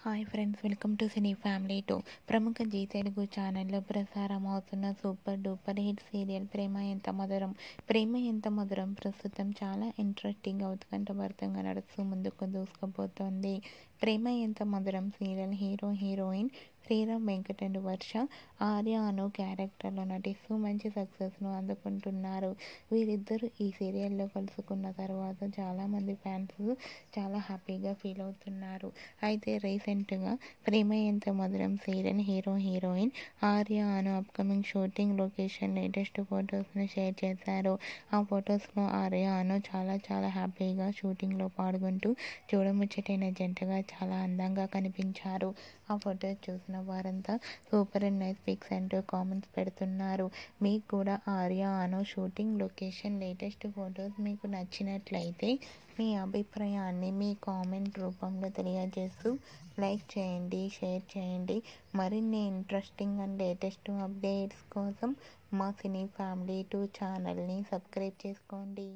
Hi friends, welcome to cine family 2. ప్రముఖ G Telugu ఛానల్లో ప్రసారం అవుతున్న సూపర్ డూపర్ హిట్ సీరియల్ ప్రేమ ఎంత మధురం ప్రస్తుతం చాలా ఇంట్రెస్టింగ్ ఉత్కంఠభరితంగా నడుస్తూ ముందుకు దూసుకుపోతోంది. Prema Entha Madhuram serial heroine Sriram Venkat and Varsha, Arya Anu క్యారెక్టర్లో నటిస్తూ మంచి సక్సెస్ను అందుకుంటున్నారు. వీరిద్దరూ ఈ సీరియల్లో కలుసుకున్న తర్వాత చాలామంది ఫ్యాన్స్ చాలా హ్యాపీగా ఫీల్ అవుతున్నారు. అయితే రీసెంట్గా Prema Entha Madhuram serial heroine Arya Anu upcoming shooting location latest ఫొటోస్ను షేర్ చేశారు. ఆ ఫొటోస్లో ఆర్య అను చాలా హ్యాపీగా షూటింగ్లో పాల్గొంటూ చూడముచ్చటైన జంటగా చాలా అందంగా కనిపించారు. ఆ ఫొటోస్ చూసిన వారంతా సూపర్ అండ్ నైస్ పిక్స్ అంటూ కామెంట్స్ పెడుతున్నారు. మీకు కూడా ఆర్య అను షూటింగ్ లొకేషన్ లేటెస్ట్ ఫొటోస్ మీకు నచ్చినట్లయితే మీ అభిప్రాయాన్ని మీ కామెంట్ రూపంలో తెలియజేస్తూ లైక్ చేయండి, షేర్ చేయండి. మరిన్ని ఇంట్రెస్టింగ్ అండ్ లేటెస్ట్ అప్డేట్స్ కోసం మా సినీ ఫ్యామిలీ 2 ఛానల్ని సబ్స్క్రైబ్ చేసుకోండి.